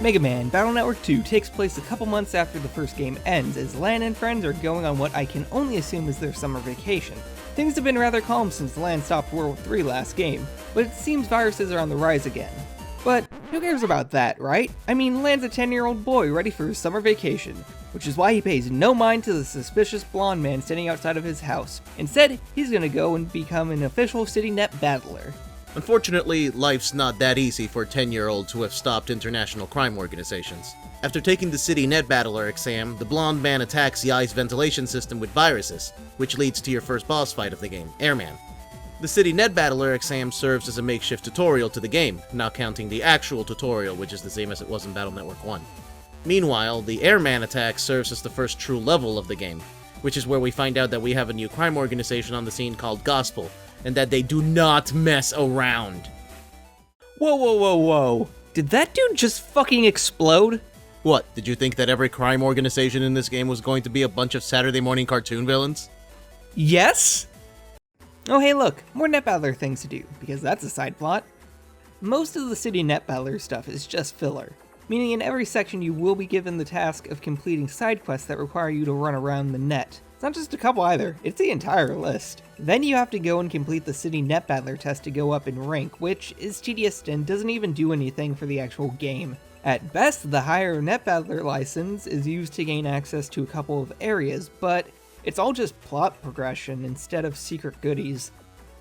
Mega Man Battle Network 2 takes place a couple months after the first game ends, as Lan and friends are going on what I can only assume is their summer vacation. Things have been rather calm since Lan stopped World War III last game, but it seems viruses are on the rise again. But who cares about that, right? I mean, Lan's a 10-year-old boy ready for his summer vacation, which is why he pays no mind to the suspicious blonde man standing outside of his house. Instead, he's gonna go and become an official CityNet battler. Unfortunately, life's not that easy for 10-year-olds who have stopped international crime organizations. After taking the City Net Battler exam, the blonde man attacks Yai's ventilation system with viruses, which leads to your first boss fight of the game, Airman. The City Net Battler exam serves as a makeshift tutorial to the game, not counting the actual tutorial, which is the same as it was in Battle Network 1. Meanwhile, the Airman attack serves as the first true level of the game, which is where we find out that we have a new crime organization on the scene called Gospel, and that they do not mess around. Whoa. Did that dude just fucking explode? What, did you think that every crime organization in this game was going to be a bunch of Saturday morning cartoon villains? Yes? Oh hey look, more Net Battler things to do, because that's a side plot. Most of the City Net Battler stuff is just filler, meaning in every section you will be given the task of completing side quests that require you to run around the net. It's not just a couple either, it's the entire list. Then you have to go and complete the City Net Battler test to go up in rank, which is tedious and doesn't even do anything for the actual game. At best, the higher Net Battler license is used to gain access to a couple of areas, but it's all just plot progression instead of secret goodies.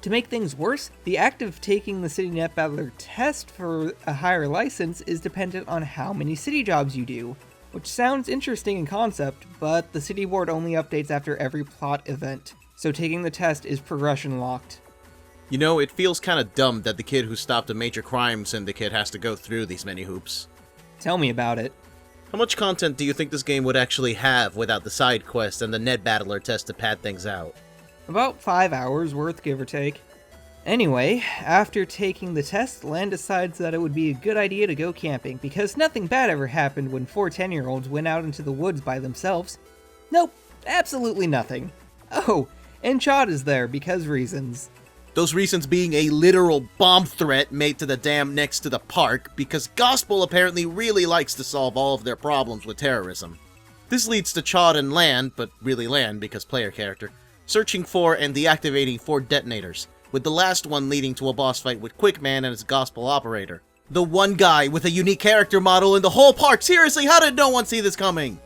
To make things worse, the act of taking the City Net Battler test for a higher license is dependent on how many city jobs you do. Which sounds interesting in concept, but the city board only updates after every plot event, so taking the test is progression locked. You know, it feels kinda dumb that the kid who stopped a major crime syndicate has to go through these many hoops. Tell me about it. How much content do you think this game would actually have without the side quest and the Net Battler test to pad things out? About 5 hours worth, give or take. Anyway, after taking the test, Lan decides that it would be a good idea to go camping, because nothing bad ever happened when 4 10-year-olds went out into the woods by themselves. Nope, absolutely nothing. Oh, and Chad is there because reasons. Those reasons being a literal bomb threat made to the dam next to the park, because Gospel apparently really likes to solve all of their problems with terrorism. This leads to Chad and Lan, but really Lan because player character, searching for and deactivating 4 detonators, with the last one leading to a boss fight with Quickman and his Gospel operator. The one guy with a unique character model in the whole park! Seriously, how did no one see this coming?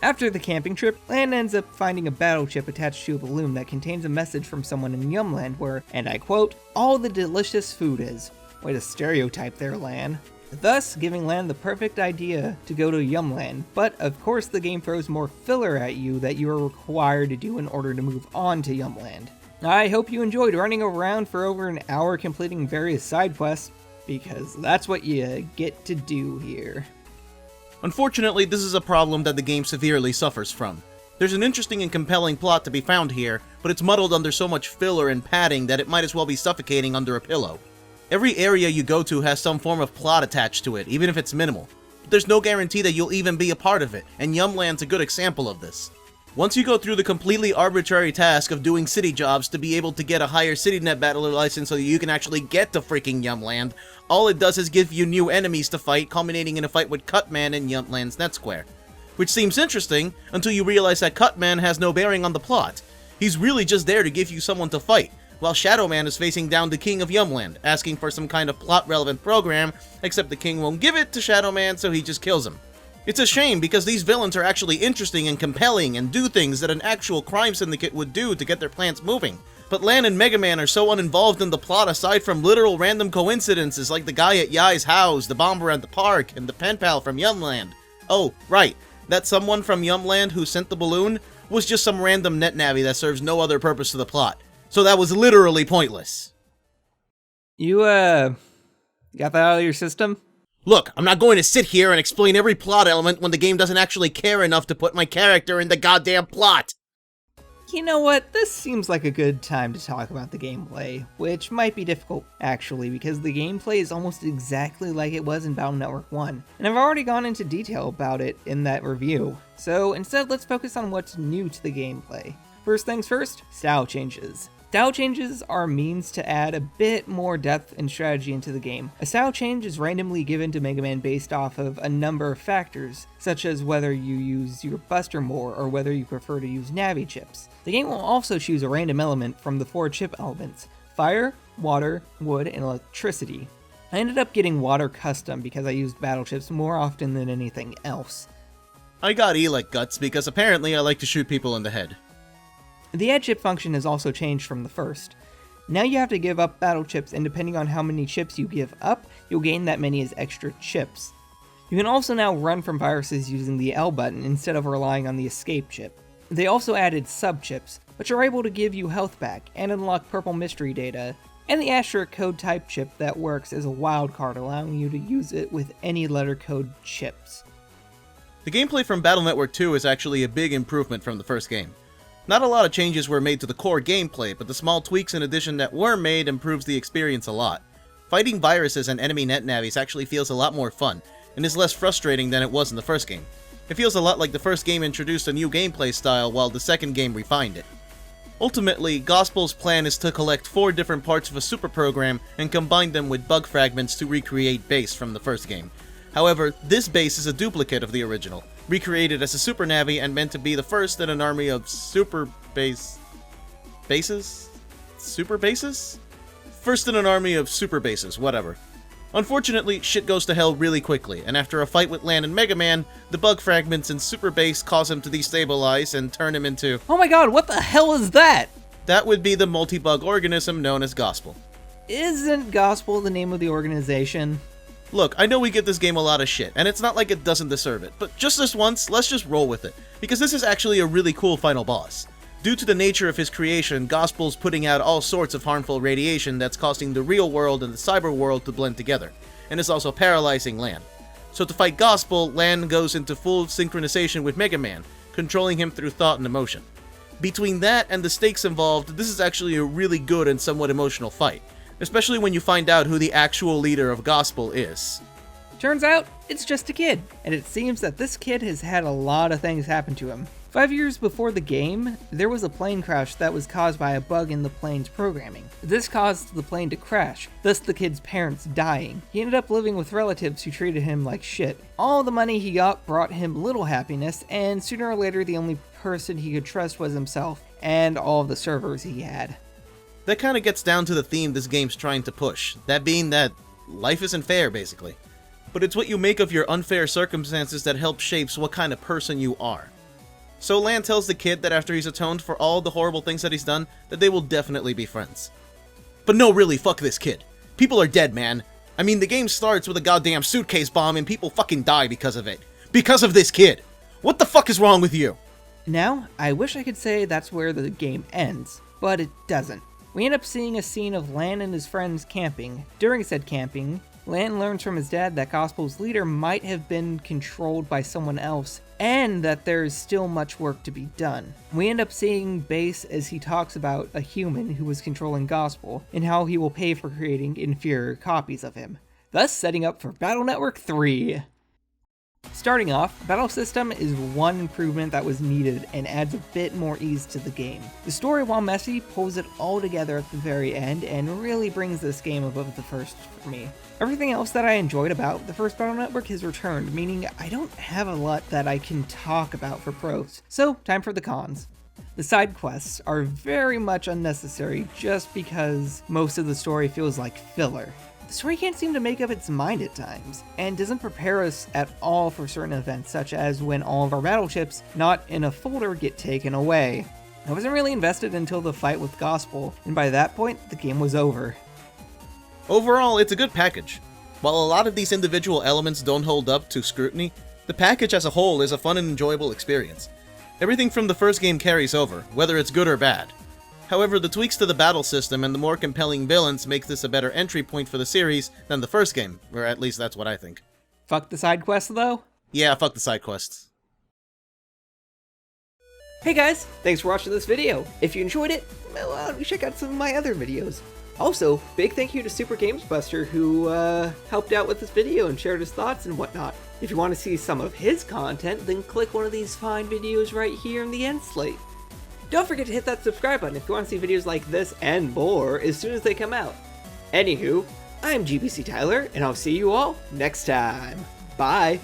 After the camping trip, Lan ends up finding a battle chip attached to a balloon that contains a message from someone in Yumland where, and I quote, "all the delicious food is." Way to stereotype there, Lan. Thus, giving Lan the perfect idea to go to Yumland, but of course the game throws more filler at you that you are required to do in order to move on to Yumland. I hope you enjoyed running around for over an hour completing various side quests, because that's what you get to do here. Unfortunately, this is a problem that the game severely suffers from. There's an interesting and compelling plot to be found here, but it's muddled under so much filler and padding that it might as well be suffocating under a pillow. Every area you go to has some form of plot attached to it, even if it's minimal. But there's no guarantee that you'll even be a part of it, and Yumland's a good example of this. Once you go through the completely arbitrary task of doing city jobs to be able to get a higher CityNet Battler license so that you can actually get to freaking Yumland, all it does is give you new enemies to fight, culminating in a fight with Cutman in Yumland's Net Square. Which seems interesting, until you realize that Cutman has no bearing on the plot. He's really just there to give you someone to fight, while Shadow Man is facing down the King of Yumland, asking for some kind of plot-relevant program, except the King won't give it to Shadow Man, so he just kills him. It's a shame because these villains are actually interesting and compelling and do things that an actual crime syndicate would do to get their plans moving. But Lan and Mega Man are so uninvolved in the plot aside from literal random coincidences like the guy at Yai's house, the bomber at the park, and the pen pal from Yumland. Oh, right, that someone from Yumland who sent the balloon was just some random net navvy that serves no other purpose to the plot. So that was literally pointless. You, got that out of your system? Look, I'm not going to sit here and explain every plot element when the game doesn't actually care enough to put my character in the goddamn plot! You know what, this seems like a good time to talk about the gameplay, which might be difficult, actually, because the gameplay is almost exactly like it was in Battle Network 1, and I've already gone into detail about it in that review, so instead let's focus on what's new to the gameplay. First things first, style changes. Style changes are a means to add a bit more depth and strategy into the game. A style change is randomly given to Mega Man based off of a number of factors, such as whether you use your Buster more or whether you prefer to use Navi chips. The game will also choose a random element from the 4 chip elements: fire, water, wood, and electricity. I ended up getting water custom because I used battle chips more often than anything else. I got Elec Guts because apparently I like to shoot people in the head. The add chip function has also changed from the first. Now you have to give up battle chips, and depending on how many chips you give up, you'll gain that many as extra chips. You can also now run from viruses using the L button instead of relying on the escape chip. They also added sub chips, which are able to give you health back and unlock purple mystery data, and the asterisk code type chip that works as a wildcard, allowing you to use it with any letter code chips. The gameplay from Battle Network 2 is actually a big improvement from the first game. Not a lot of changes were made to the core gameplay, but the small tweaks in addition that were made improves the experience a lot. Fighting viruses and enemy net navis actually feels a lot more fun, and is less frustrating than it was in the first game. It feels a lot like the first game introduced a new gameplay style while the second game refined it. Ultimately, Gospel's plan is to collect 4 different parts of a super program and combine them with bug fragments to recreate Base from the first game. However, this base is a duplicate of the original, recreated as a super navi and meant to be the first in an army of super bases? Super bases? First in an army of super bases, whatever. Unfortunately, shit goes to hell really quickly, and after a fight with Lan and Mega Man, the bug fragments in Super Base cause him to destabilize and turn him into— Oh my god, what the hell is that? That would be the multi-bug organism known as Gospel. Isn't Gospel the name of the organization? Look, I know we give this game a lot of shit, and it's not like it doesn't deserve it, but just this once, let's just roll with it, because this is actually a really cool final boss. Due to the nature of his creation, Gospel's putting out all sorts of harmful radiation that's causing the real world and the cyber world to blend together, and is also paralyzing Lan. So to fight Gospel, Lan goes into full synchronization with Mega Man, controlling him through thought and emotion. Between that and the stakes involved, this is actually a really good and somewhat emotional fight. Especially when you find out who the actual leader of Gospel is. Turns out, it's just a kid, and it seems that this kid has had a lot of things happen to him. 5 years before the game, there was a plane crash that was caused by a bug in the plane's programming. This caused the plane to crash, thus the kid's parents dying. He ended up living with relatives who treated him like shit. All the money he got brought him little happiness, and sooner or later the only person he could trust was himself, and all of the servers he had. That kind of gets down to the theme this game's trying to push, that being that life isn't fair, basically. But it's what you make of your unfair circumstances that helps shapes what kind of person you are. So Lan tells the kid that after he's atoned for all the horrible things that he's done, that they will definitely be friends. But no, really, fuck this kid. People are dead, man. I mean, the game starts with a goddamn suitcase bomb and people fucking die because of it. Because of this kid. What the fuck is wrong with you? Now, I wish I could say that's where the game ends, but it doesn't. We end up seeing a scene of Lan and his friends camping. During said camping, Lan learns from his dad that Gospel's leader might have been controlled by someone else, and that there's still much work to be done. We end up seeing Base as he talks about a human who was controlling Gospel, and how he will pay for creating inferior copies of him, thus setting up for Battle Network 3. Starting off, Battle System is one improvement that was needed and adds a bit more ease to the game. The story, while messy, pulls it all together at the very end and really brings this game above the first for me. Everything else that I enjoyed about the first Battle Network has returned, meaning I don't have a lot that I can talk about for pros. So, time for the cons. The side quests are very much unnecessary just because most of the story feels like filler. The story can't seem to make up its mind at times, and doesn't prepare us at all for certain events, such as when all of our battle chips not in a folder get taken away. I wasn't really invested until the fight with Gospel, and by that point, the game was over. Overall, it's a good package. While a lot of these individual elements don't hold up to scrutiny, the package as a whole is a fun and enjoyable experience. Everything from the first game carries over, whether it's good or bad. However, the tweaks to the battle system and the more compelling villains make this a better entry point for the series than the first game, or at least that's what I think. Fuck the side quests though? Yeah, fuck the side quests. Hey guys, thanks for watching this video. If you enjoyed it, well, check out some of my other videos. Also, big thank you to SuperGamesBuster who helped out with this video and shared his thoughts and whatnot. If you want to see some of his content, then click one of these fine videos right here in the end slate. Don't forget to hit that subscribe button if you want to see videos like this and more as soon as they come out. Anywho, I'm GbcTyler, and I'll see you all next time. Bye!